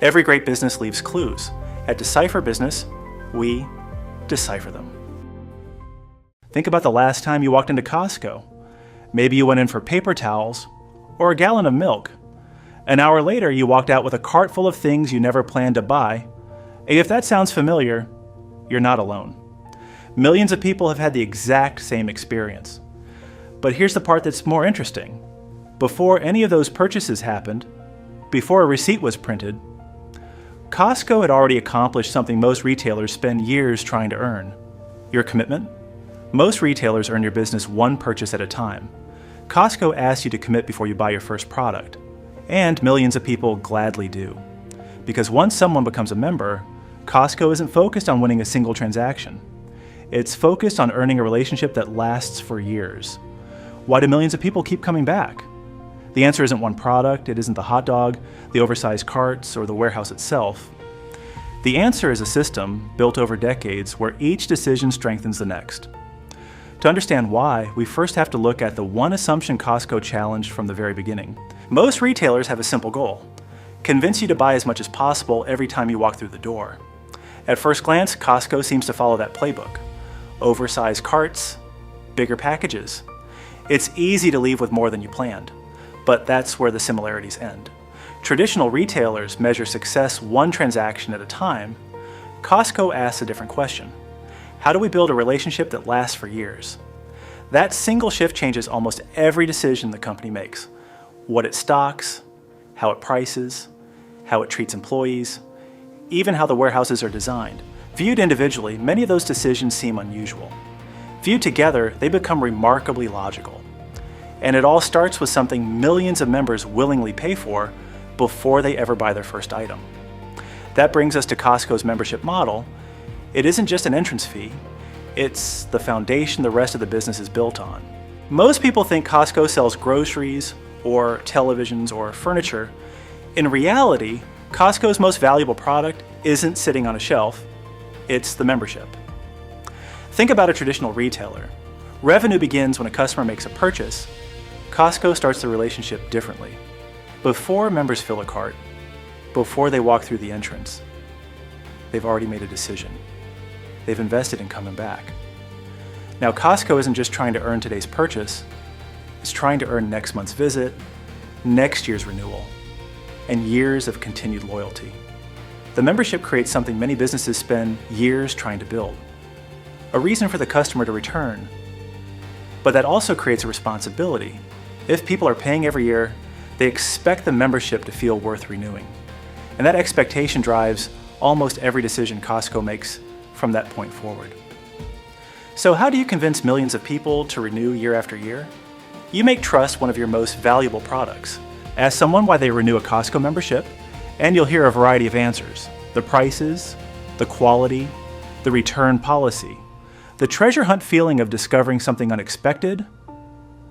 Every great business leaves clues. At Decipher Business, we decipher them. Think about the last time you walked into Costco. Maybe you went in for paper towels or a gallon of milk. An hour later, you walked out with a cart full of things you never planned to buy. And if that sounds familiar, you're not alone. Millions of people have had the exact same experience. But here's the part that's more interesting. Before any of those purchases happened, before a receipt was printed, Costco had already accomplished something most retailers spend years trying to earn: your commitment. Most retailers earn your business one purchase at a time. Costco asks you to commit before you buy your first product, and millions of people gladly do. Because once someone becomes a member, Costco isn't focused on winning a single transaction. It's focused on earning a relationship that lasts for years. Why do millions of people keep coming back? The answer isn't one product, it isn't the hot dog, the oversized carts, or the warehouse itself. The answer is a system built over decades where each decision strengthens the next. To understand why, we first have to look at the one assumption Costco challenged from the very beginning. Most retailers have a simple goal: convince you to buy as much as possible every time you walk through the door. At first glance, Costco seems to follow that playbook. Oversized carts, bigger packages. It's easy to leave with more than you planned, but that's where the similarities end. Traditional retailers measure success one transaction at a time. Costco asks a different question. How do we build a relationship that lasts for years? That single shift changes almost every decision the company makes. What it stocks, how it prices, how it treats employees, even how the warehouses are designed. Viewed individually, many of those decisions seem unusual. Viewed together, they become remarkably logical. And it all starts with something millions of members willingly pay for before they ever buy their first item. That brings us to Costco's membership model. It isn't just an entrance fee, it's the foundation the rest of the business is built on. Most people think Costco sells groceries or televisions or furniture. In reality, Costco's most valuable product isn't sitting on a shelf, it's the membership. Think about a traditional retailer. Revenue begins when a customer makes a purchase. Costco starts the relationship differently. Before members fill a cart, before they walk through the entrance, they've already made a decision. They've invested in coming back. Now, Costco isn't just trying to earn today's purchase, it's trying to earn next month's visit, next year's renewal, and years of continued loyalty. The membership creates something many businesses spend years trying to build: a reason for the customer to return. But that also creates a responsibility. If people are paying every year, they expect the membership to feel worth renewing. And that expectation drives almost every decision Costco makes from that point forward. So how do you convince millions of people to renew year after year? You make trust one of your most valuable products. Ask someone why they renew a Costco membership, and you'll hear a variety of answers: the prices, the quality, the return policy. The treasure hunt feeling of discovering something unexpected,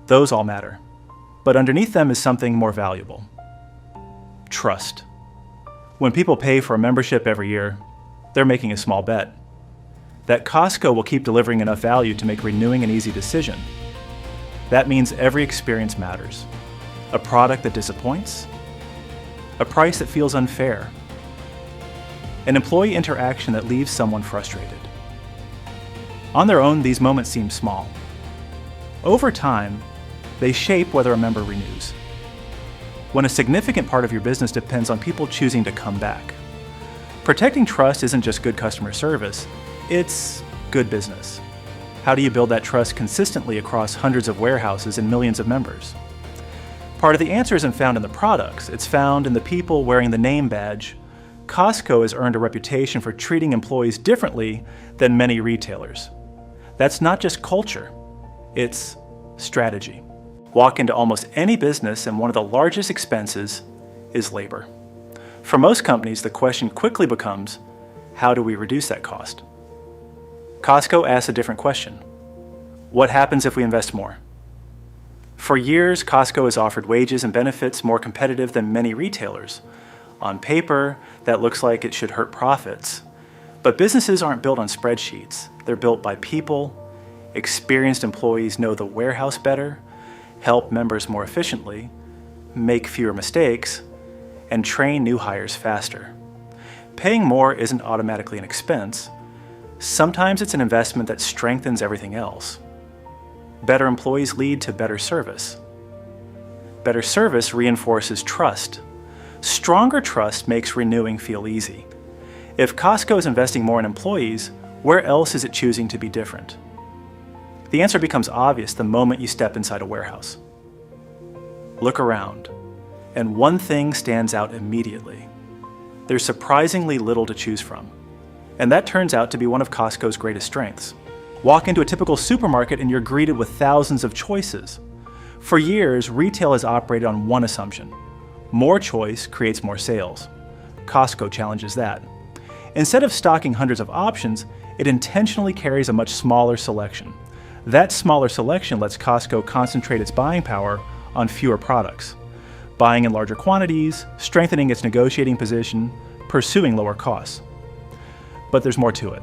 those all matter. But underneath them is something more valuable: trust. When people pay for a membership every year, they're making a small bet that Costco will keep delivering enough value to make renewing an easy decision. That means every experience matters. A product that disappoints, a price that feels unfair, an employee interaction that leaves someone frustrated. On their own, these moments seem small. Over time, they shape whether a member renews. When a significant part of your business depends on people choosing to come back. Protecting trust isn't just good customer service, it's good business. How do you build that trust consistently across hundreds of warehouses and millions of members? Part of the answer isn't found in the products, it's found in the people wearing the name badge. Costco has earned a reputation for treating employees differently than many retailers. That's not just culture, it's strategy. Walk into almost any business and one of the largest expenses is labor. For most companies, the question quickly becomes, how do we reduce that cost? Costco asks a different question. What happens if we invest more? For years, Costco has offered wages and benefits more competitive than many retailers. On paper, that looks like it should hurt profits. But businesses aren't built on spreadsheets. They're built by people. Experienced employees know the warehouse better, help members more efficiently, make fewer mistakes, and train new hires faster. Paying more isn't automatically an expense. Sometimes it's an investment that strengthens everything else. Better employees lead to better service. Better service reinforces trust. Stronger trust makes renewing feel easy. If Costco is investing more in employees, where else is it choosing to be different? The answer becomes obvious the moment you step inside a warehouse. Look around, and one thing stands out immediately. There's surprisingly little to choose from, and that turns out to be one of Costco's greatest strengths. Walk into a typical supermarket and you're greeted with thousands of choices. For years, retail has operated on one assumption: more choice creates more sales. Costco challenges that. Instead of stocking hundreds of options, it intentionally carries a much smaller selection. That smaller selection lets Costco concentrate its buying power on fewer products, buying in larger quantities, strengthening its negotiating position, pursuing lower costs. But there's more to it.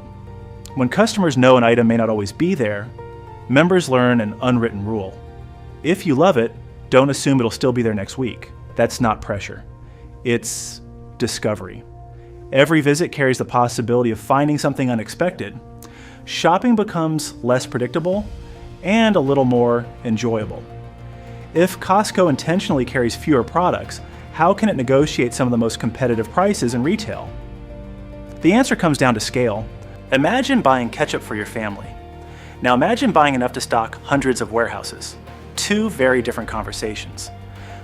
When customers know an item may not always be there, members learn an unwritten rule. If you love it, don't assume it'll still be there next week. That's not pressure. It's discovery. Every visit carries the possibility of finding something unexpected. Shopping becomes less predictable and a little more enjoyable. If Costco intentionally carries fewer products, how can it negotiate some of the most competitive prices in retail? The answer comes down to scale. Imagine buying ketchup for your family. Now imagine buying enough to stock hundreds of warehouses. Two very different conversations.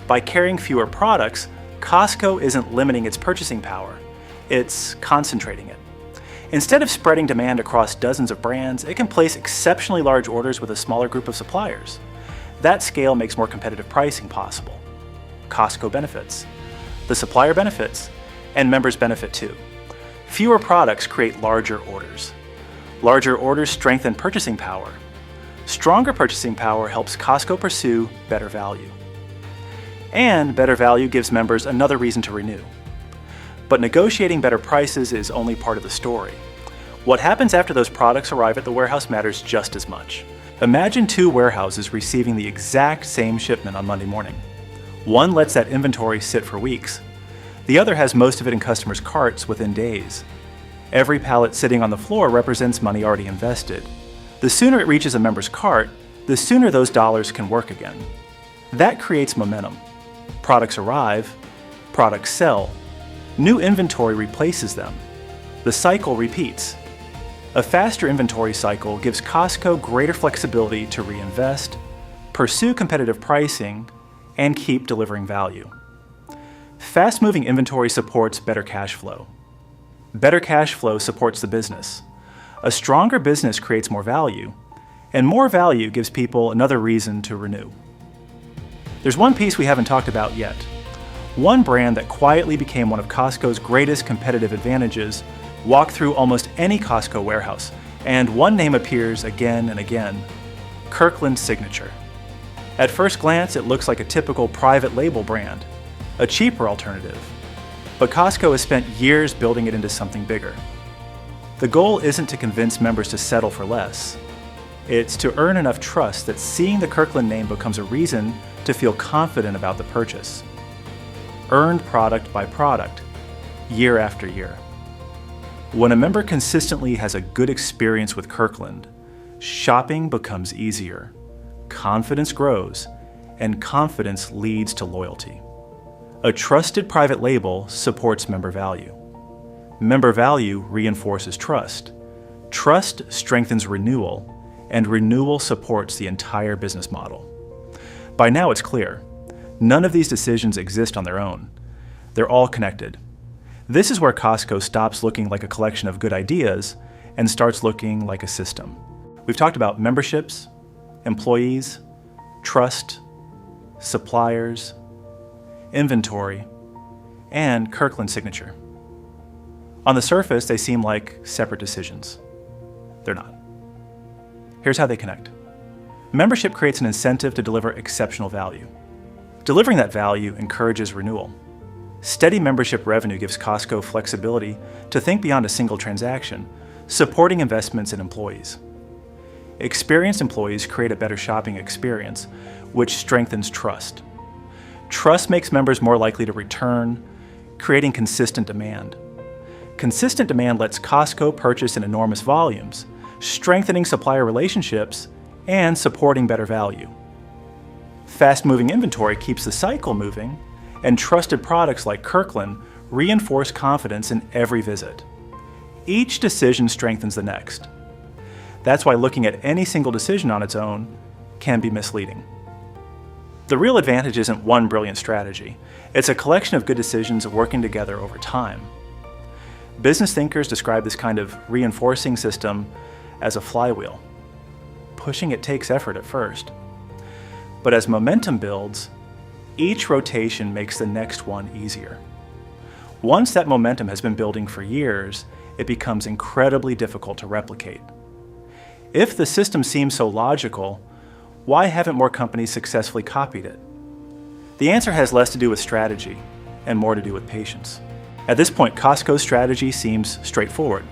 By carrying fewer products, Costco isn't limiting its purchasing power, it's concentrating it. Instead of spreading demand across dozens of brands, it can place exceptionally large orders with a smaller group of suppliers. That scale makes more competitive pricing possible. Costco benefits. The supplier benefits, and members benefit too. Fewer products create larger orders. Larger orders strengthen purchasing power. Stronger purchasing power helps Costco pursue better value. And better value gives members another reason to renew. But negotiating better prices is only part of the story. What happens after those products arrive at the warehouse matters just as much. Imagine two warehouses receiving the exact same shipment on Monday morning. One lets that inventory sit for weeks. The other has most of it in customers' carts within days. Every pallet sitting on the floor represents money already invested. The sooner it reaches a member's cart, the sooner those dollars can work again. That creates momentum. Products arrive, products sell, new inventory replaces them. The cycle repeats. A faster inventory cycle gives Costco greater flexibility to reinvest, pursue competitive pricing, and keep delivering value. Fast-moving inventory supports better cash flow. Better cash flow supports the business. A stronger business creates more value, and more value gives people another reason to renew. There's one piece we haven't talked about yet. One brand that quietly became one of Costco's greatest competitive advantages walked through almost any Costco warehouse, and one name appears again and again: Kirkland Signature. At first glance, it looks like a typical private label brand, a cheaper alternative. But Costco has spent years building it into something bigger. The goal isn't to convince members to settle for less. It's to earn enough trust that seeing the Kirkland name becomes a reason to feel confident about the purchase. Earned product by product, year after year. When a member consistently has a good experience with Kirkland, shopping becomes easier, confidence grows, and confidence leads to loyalty. A trusted private label supports member value. Member value reinforces trust. Trust strengthens renewal, and renewal supports the entire business model. By now it's clear, none of these decisions exist on their own. They're all connected. This is where Costco stops looking like a collection of good ideas and starts looking like a system. We've talked about memberships, employees, trust, suppliers, inventory, and Kirkland Signature. On the surface, they seem like separate decisions. They're not. Here's how they connect. Membership creates an incentive to deliver exceptional value. Delivering that value encourages renewal. Steady membership revenue gives Costco flexibility to think beyond a single transaction, supporting investments in employees. Experienced employees create a better shopping experience, which strengthens trust. Trust makes members more likely to return, creating consistent demand. Consistent demand lets Costco purchase in enormous volumes, strengthening supplier relationships and supporting better value. Fast-moving inventory keeps the cycle moving, and trusted products like Kirkland reinforce confidence in every visit. Each decision strengthens the next. That's why looking at any single decision on its own can be misleading. The real advantage isn't one brilliant strategy. It's a collection of good decisions working together over time. Business thinkers describe this kind of reinforcing system as a flywheel. Pushing it takes effort at first. But as momentum builds, each rotation makes the next one easier. Once that momentum has been building for years, it becomes incredibly difficult to replicate. If the system seems so logical, why haven't more companies successfully copied it? The answer has less to do with strategy and more to do with patience. At this point, Costco's strategy seems straightforward.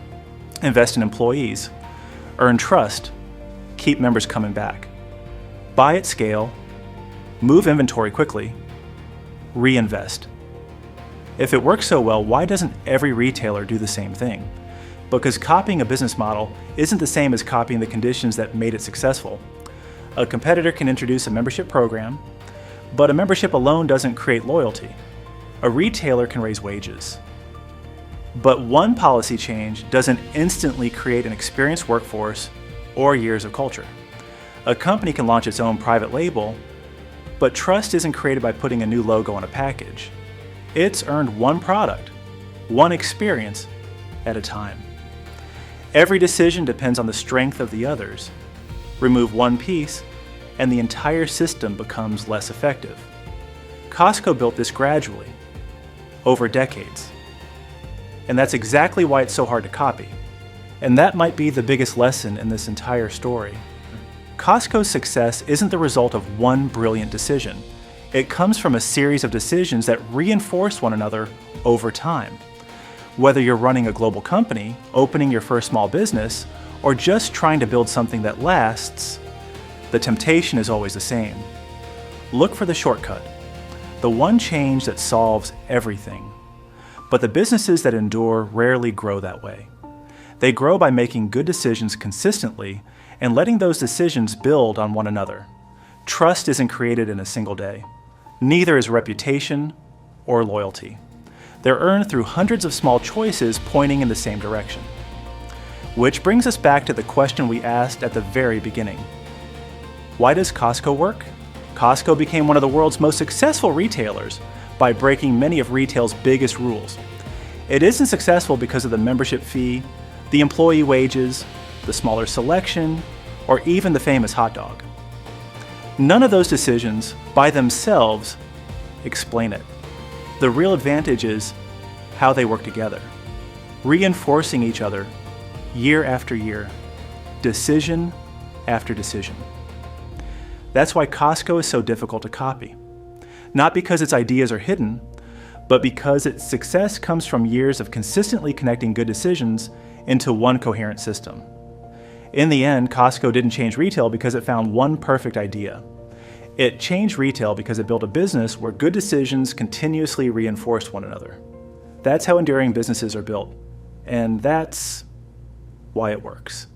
Invest in employees, earn trust, keep members coming back. Buy at scale, move inventory quickly, reinvest. If it works so well, why doesn't every retailer do the same thing? Because copying a business model isn't the same as copying the conditions that made it successful. A competitor can introduce a membership program, but a membership alone doesn't create loyalty. A retailer can raise wages. But one policy change doesn't instantly create an experienced workforce or years of culture. A company can launch its own private label, but trust isn't created by putting a new logo on a package. It's earned one product, one experience at a time. Every decision depends on the strength of the others. Remove one piece, and the entire system becomes less effective. Costco built this gradually, over decades. And that's exactly why it's so hard to copy. And that might be the biggest lesson in this entire story. Costco's success isn't the result of one brilliant decision. It comes from a series of decisions that reinforce one another over time. Whether you're running a global company, opening your first small business, or just trying to build something that lasts, the temptation is always the same. Look for the shortcut, the one change that solves everything. But the businesses that endure rarely grow that way. They grow by making good decisions consistently and letting those decisions build on one another. Trust isn't created in a single day. Neither is reputation or loyalty. They're earned through hundreds of small choices pointing in the same direction. Which brings us back to the question we asked at the very beginning. Why does Costco work? Costco became one of the world's most successful retailers by breaking many of retail's biggest rules. It isn't successful because of the membership fee, the employee wages, the smaller selection, or even the famous hot dog. None of those decisions, by themselves, explain it. The real advantage is how they work together, reinforcing each other year after year, decision after decision. That's why Costco is so difficult to copy. Not because its ideas are hidden, but because its success comes from years of consistently connecting good decisions into one coherent system. In the end, Costco didn't change retail because it found one perfect idea. It changed retail because it built a business where good decisions continuously reinforced one another. That's how enduring businesses are built, and that's why it works.